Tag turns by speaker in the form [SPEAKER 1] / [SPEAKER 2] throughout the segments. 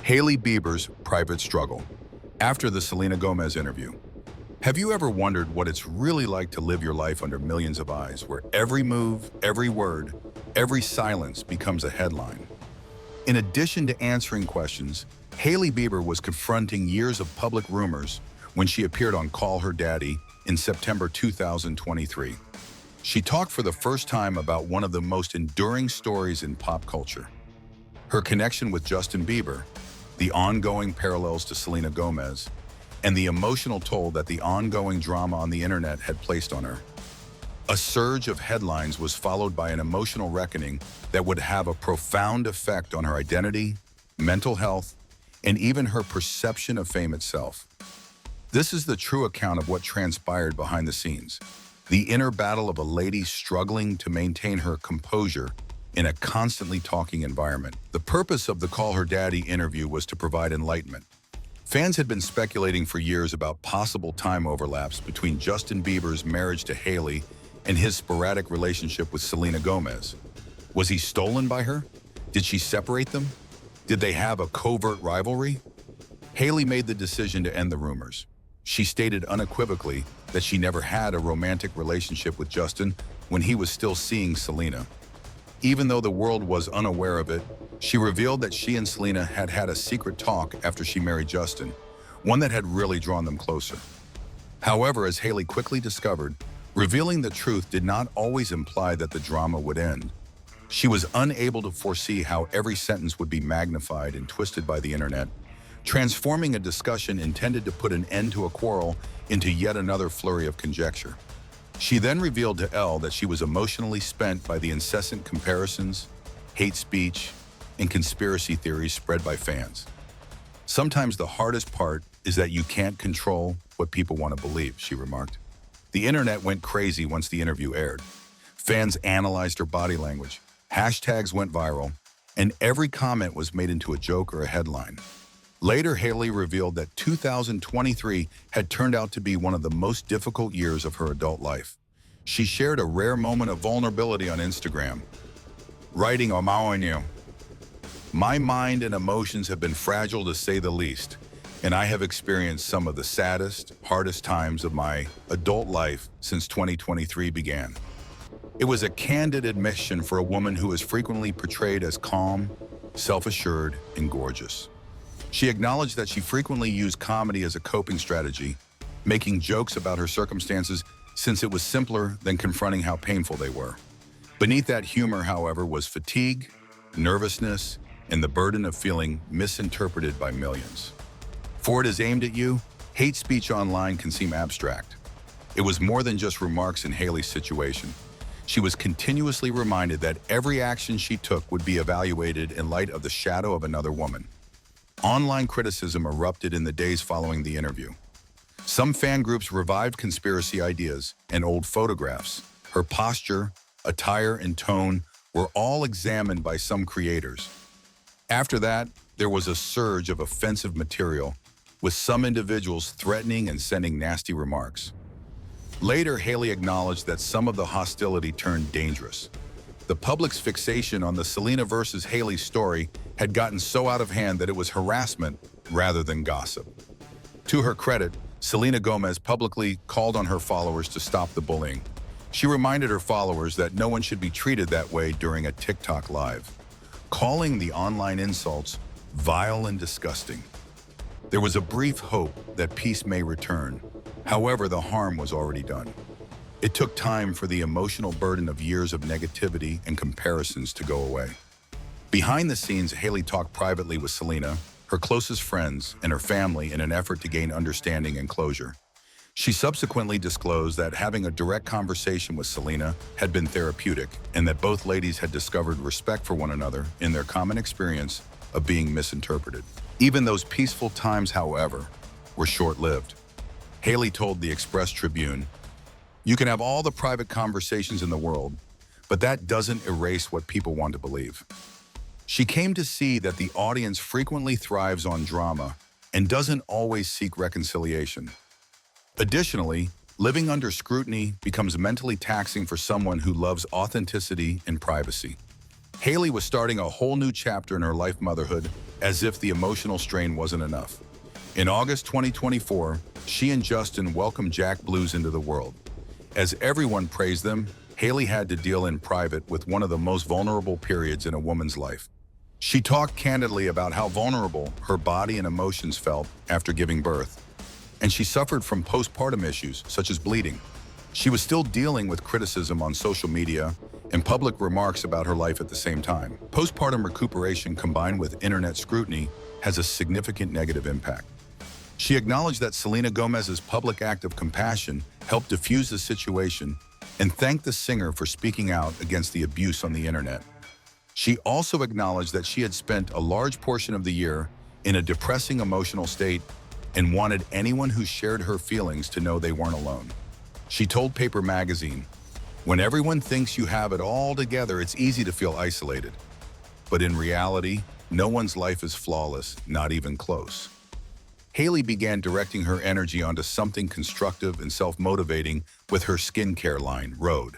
[SPEAKER 1] Hailey Bieber's private struggle. After the Selena Gomez interview, have you ever wondered what it's really like to live your life under millions of eyes, where every move, every word, every silence becomes a headline? In addition to answering questions, Hailey Bieber was confronting years of public rumors when she appeared on Call Her Daddy in September 2023. She talked for the first time about one of the most enduring stories in pop culture: her connection with Justin Bieber, the ongoing parallels to Selena Gomez, and the emotional toll that the ongoing drama on the internet had placed on her. A surge of headlines was followed by an emotional reckoning that would have a profound effect on her identity, mental health, and even her perception of fame itself. This is the true account of what transpired behind the scenes, the inner battle of a lady struggling to maintain her composure in a constantly talking environment. The purpose of the Call Her Daddy interview was to provide enlightenment. Fans had been speculating for years about possible time overlaps between Justin Bieber's marriage to Hailey and his sporadic relationship with Selena Gomez. Was he stolen by her? Did she separate them? Did they have a covert rivalry? Hailey made the decision to end the rumors. She stated unequivocally that she never had a romantic relationship with Justin when he was still seeing Selena. Even though the world was unaware of it, she revealed that she and Selena had had a secret talk after she married Justin, one that had really drawn them closer. However, as Hailey quickly discovered, revealing the truth did not always imply that the drama would end. She was unable to foresee how every sentence would be magnified and twisted by the internet, transforming a discussion intended to put an end to a quarrel into yet another flurry of conjecture. She then revealed to Elle that she was emotionally spent by the incessant comparisons, hate speech, and conspiracy theories spread by fans. Sometimes the hardest part is that you can't control what people want to believe, she remarked. The internet went crazy once the interview aired. Fans analyzed her body language, hashtags went viral, and every comment was made into a joke or a headline. Later, Hailey revealed that 2023 had turned out to be one of the most difficult years of her adult life. She shared a rare moment of vulnerability on Instagram, writing, "I'm on you. My mind and emotions have been fragile to say the least, and I have experienced some of the saddest, hardest times of my adult life since 2023 began." It was a candid admission for a woman who is frequently portrayed as calm, self-assured, and gorgeous. She acknowledged that she frequently used comedy as a coping strategy, making jokes about her circumstances since it was simpler than confronting how painful they were. Beneath that humor, however, was fatigue, nervousness, and the burden of feeling misinterpreted by millions. For it is aimed at you, hate speech online can seem abstract. It was more than just remarks in Hailey's situation. She was continuously reminded that every action she took would be evaluated in light of the shadow of another woman. Online criticism erupted in the days following the interview. Some fan groups revived conspiracy ideas and old photographs. Her posture, attire, and tone were all examined by some creators. After that, there was a surge of offensive material, with some individuals threatening and sending nasty remarks. Later, Hailey acknowledged that some of the hostility turned dangerous. The public's fixation on the Selena versus Hailey story had gotten so out of hand that it was harassment rather than gossip. To her credit, Selena Gomez publicly called on her followers to stop the bullying. She reminded her followers that no one should be treated that way during a TikTok live, calling the online insults vile and disgusting. There was a brief hope that peace may return. However, the harm was already done. It took time for the emotional burden of years of negativity and comparisons to go away. Behind the scenes, Hailey talked privately with Selena, her closest friends, and her family in an effort to gain understanding and closure. She subsequently disclosed that having a direct conversation with Selena had been therapeutic, and that both ladies had discovered respect for one another in their common experience of being misinterpreted. Even those peaceful times, however, were short-lived. Hailey told the Express Tribune, "You can have all the private conversations in the world, but that doesn't erase what people want to believe." She came to see that the audience frequently thrives on drama and doesn't always seek reconciliation. Additionally, living under scrutiny becomes mentally taxing for someone who loves authenticity and privacy. Hailey was starting a whole new chapter in her life motherhood as if the emotional strain wasn't enough. In August 2024, she and Justin welcomed Jack Blues into the world. As everyone praised them, Hailey had to deal in private with one of the most vulnerable periods in a woman's life. She talked candidly about how vulnerable her body and emotions felt after giving birth, and she suffered from postpartum issues such as bleeding. She was still dealing with criticism on social media and public remarks about her life at the same time. Postpartum recuperation combined with internet scrutiny has a significant negative impact. She acknowledged that Selena Gomez's public act of compassion helped diffuse the situation and thanked the singer for speaking out against the abuse on the internet. She also acknowledged that she had spent a large portion of the year in a depressing emotional state and wanted anyone who shared her feelings to know they weren't alone. She told Paper Magazine, "When everyone thinks you have it all together, it's easy to feel isolated. But in reality, no one's life is flawless, not even close." Hailey began directing her energy onto something constructive and self-motivating with her skincare line, Rhode.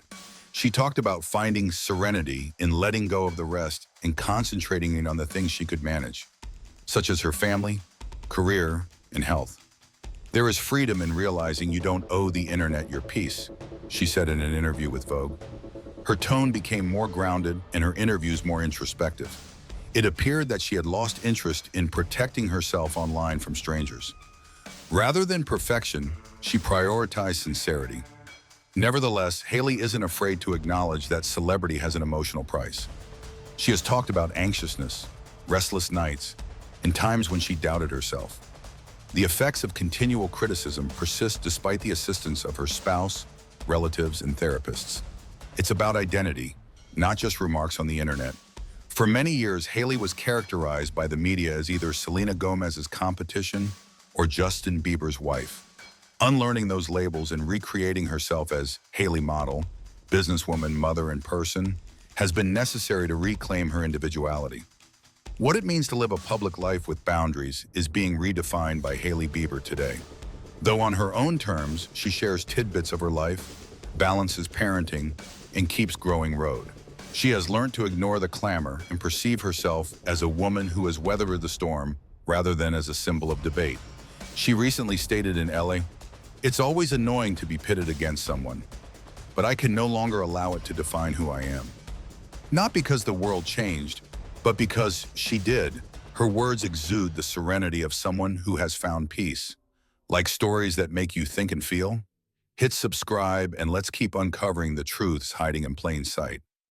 [SPEAKER 1] She talked about finding serenity in letting go of the rest and concentrating on the things she could manage, such as her family, career, and health. "There is freedom in realizing you don't owe the internet your peace," she said in an interview with Vogue. Her tone became more grounded and her interviews more introspective. It appeared that she had lost interest in protecting herself online from strangers. Rather than perfection, she prioritized sincerity. Nevertheless, Hailey isn't afraid to acknowledge that celebrity has an emotional price. She has talked about anxiousness, restless nights, and times when she doubted herself. The effects of continual criticism persist despite the assistance of her spouse, relatives, and therapists. It's about identity, not just remarks on the internet. For many years, Hailey was characterized by the media as either Selena Gomez's competition or Justin Bieber's wife. Unlearning those labels and recreating herself as Hailey model, businesswoman, mother, and person has been necessary to reclaim her individuality. What it means to live a public life with boundaries is being redefined by Hailey Bieber today. Though on her own terms, she shares tidbits of her life, balances parenting, and keeps growing Rhode. She has learned to ignore the clamor and perceive herself as a woman who has weathered the storm rather than as a symbol of debate. She recently stated in LA, "It's always annoying to be pitted against someone, but I can no longer allow it to define who I am." Not because the world changed, but because she did. Her words exude the serenity of someone who has found peace. Like stories that make you think and feel? Hit subscribe and let's keep uncovering the truths hiding in plain sight.